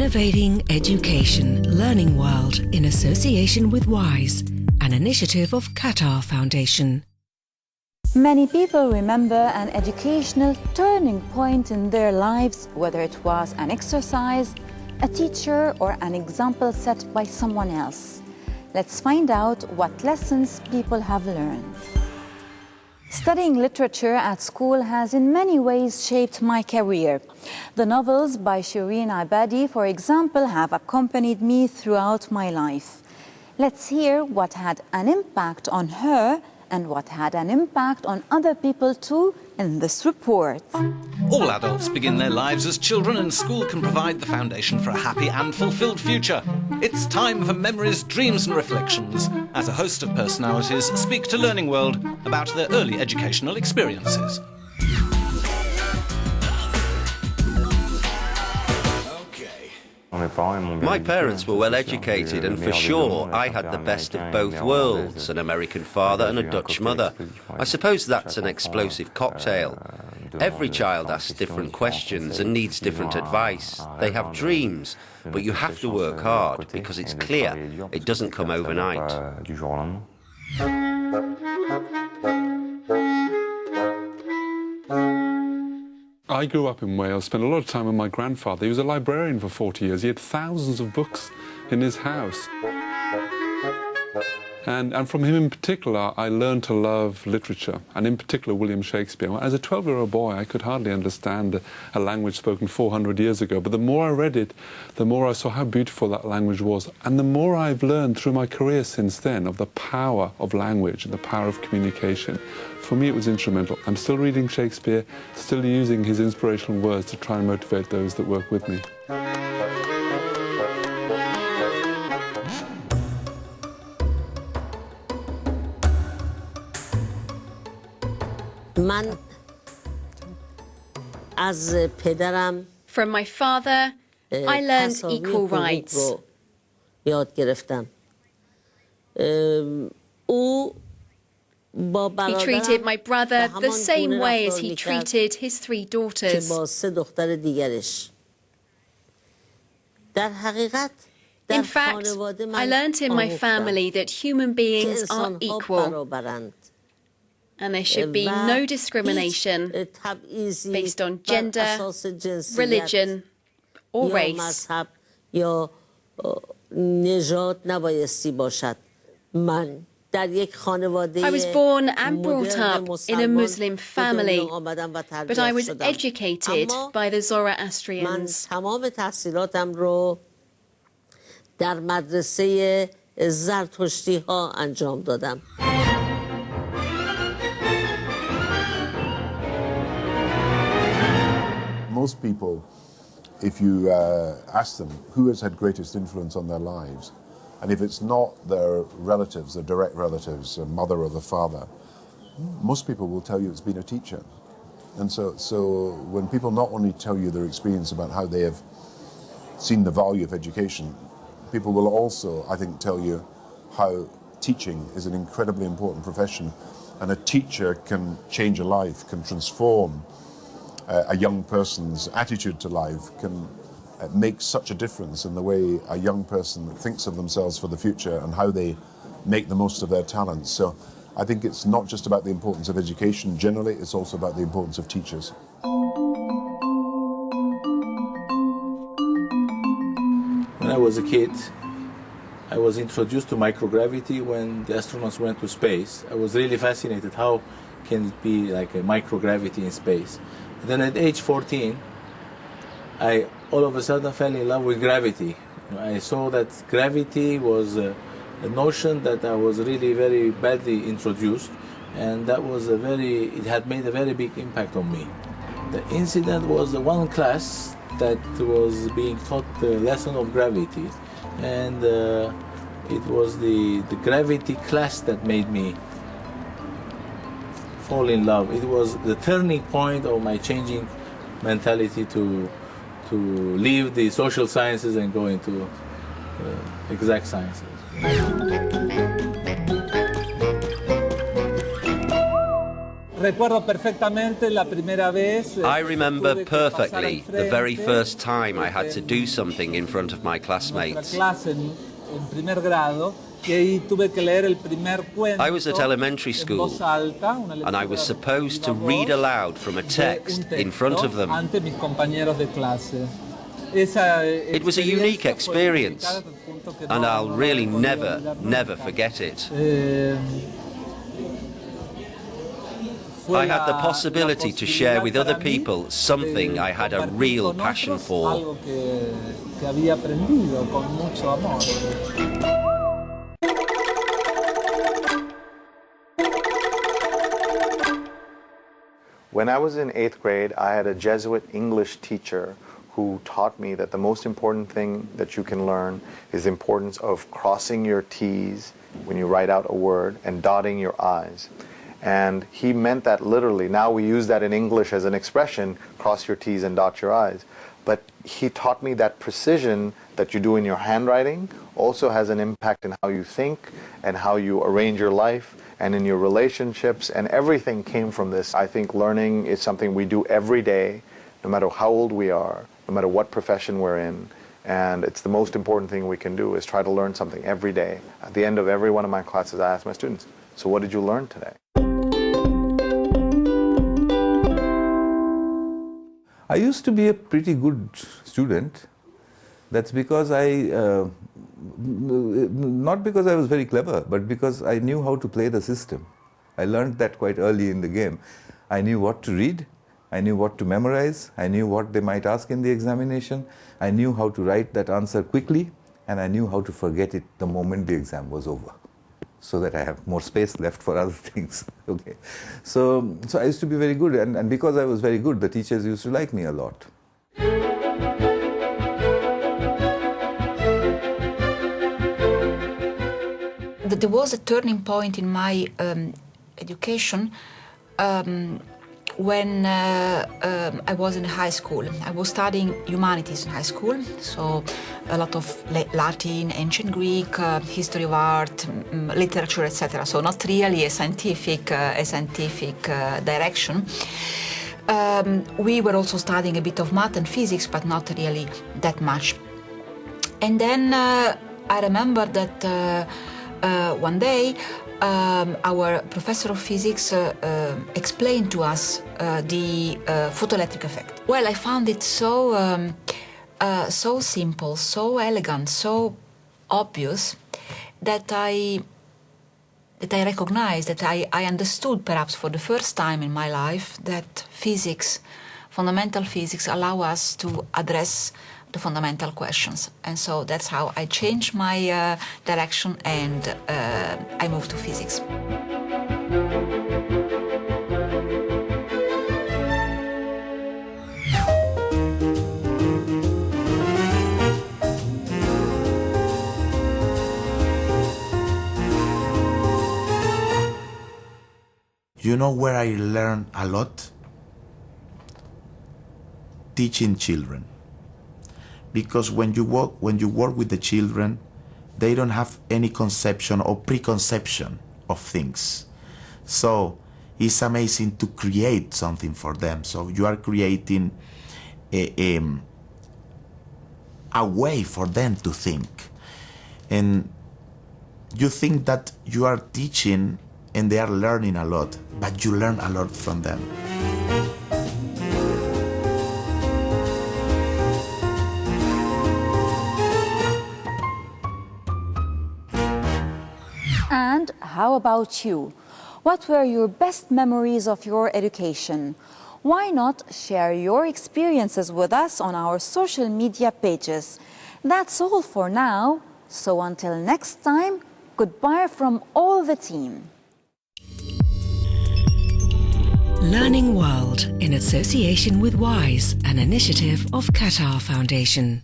Innovating Education Learning World in association with WISE, an initiative of Qatar Foundation. Many people remember an educational turning point in their lives, whether it was an exercise, a teacher, or an example set by someone else. Let's find out what lessons people have learned. Studying literature at school has in many ways shaped my career. The novels by Shireen Abadi, for example, have accompanied me throughout my life. Let's hear what had an impact on her and what had an impact on other people too in this report. All adults begin their lives as children, and school can provide the foundation for a happy and fulfilled future. It's time for memories, dreams and reflections, as a host of personalities speak to Learning World about their early educational experiences. My parents were well educated, and for sure I had the best of both worlds, an American father and a Dutch mother. I suppose that's an explosive cocktail. Every child asks different questions and needs different advice. They have dreams, but you have to work hard because it's clear it doesn't come overnight. I grew up in Wales, spent a lot of time with my grandfather. He was a librarian for 40 years. He had thousands of books in his house. And from him in particular, I learned to love literature, and in particular William Shakespeare. As a 12-year-old boy, I could hardly understand a language spoken 400 years ago, but the more I read it, the more I saw how beautiful that language was. And the more I've learned through my career since then of the power of language and the power of communication. For me, it was instrumental. I'm still reading Shakespeare, still using his inspirational words to try and motivate those that work with me. From my father, I learned equal rights. He treated my brother the same way as he treated his 3 daughters. In fact, I learned in my family that human beings are equal, and there should be no discrimination based on gender, religion, or race. I was born and brought up in a Muslim family, but I was educated by the Zoroastrians. Most people, if you ask them who has had greatest influence on their lives, and if it's not their relatives, their direct relatives, a mother or the father, most people will tell you it's been a teacher. And so when people not only tell you their experience about how they have seen the value of education, people will also, I think, tell you how teaching is an incredibly important profession, and a teacher can change a life, can transform a young person's attitude to life, can make such a difference in the way a young person thinks of themselves for the future and how they make the most of their talents. So I think it's not just about the importance of education generally, it's also about the importance of teachers. When I was a kid, I was introduced to microgravity when the astronauts went to space. I was really fascinated, how can it be like a microgravity in space? And then at age 14, I all of a sudden fell in love with gravity. I saw that gravity was a notion that I was really very badly introduced, and that was it had made a very big impact on me. The incident was the one class that was being taught the lesson of gravity, and it was the gravity class that made me fall in love. It was the turning point of my changing mentality to leave the social sciences and go into exact sciences. I remember perfectly the very first time I had to do something in front of my classmates. I was at elementary school, and I was supposed to read aloud from a text in front of them. It was a unique experience, and I'll really never forget it. I had the possibility to share with other people something I had a real passion for. When I was in 8th grade, I had a Jesuit English teacher who taught me that the most important thing that you can learn is the importance of crossing your T's when you write out a word and dotting your I's. And he meant that literally. Now we use that in English as an expression, cross your T's and dot your I's. But he taught me that precision that you do in your handwriting also has an impact in how you think and how you arrange your life and in your relationships, and everything came from this. I think learning is something we do every day, no matter how old we are, no matter what profession we're in. And it's the most important thing we can do, is try to learn something every day. At the end of every one of my classes, I ask my students, so what did you learn today? I used to be a pretty good student. That's because not because I was very clever, but because I knew how to play the system. I learned that quite early in the game. I knew what to read, I knew what to memorize, I knew what they might ask in the examination, I knew how to write that answer quickly, and I knew how to forget it the moment the exam was over, so that I have more space left for other things. Okay, so I used to be very good, and because I was very good, the teachers used to like me a lot. There was a turning point in my education when I was in high school. I was studying humanities in high school, so a lot of Latin, ancient Greek, history of art, literature, etc. So not really a scientific direction. We were also studying a bit of math and physics, but not really that much. And then I remember that one day our professor of physics explained to us the photoelectric effect. Well, I found it so simple, so elegant, so obvious that I recognized, that I understood perhaps for the first time in my life that physics, fundamental physics, allow us to address the fundamental questions. And so that's how I changed my direction, and I moved to physics. You know where I learned a lot? Teaching children. Because when you work with the children, they don't have any conception or preconception of things. So it's amazing to create something for them. So you are creating a way for them to think. And you think that you are teaching and they are learning a lot, but you learn a lot from them. And how about you? What were your best memories of your education? Why not share your experiences with us on our social media pages? That's all for now. So until next time, goodbye from all the team. Learning World in association with WISE, an initiative of Qatar Foundation.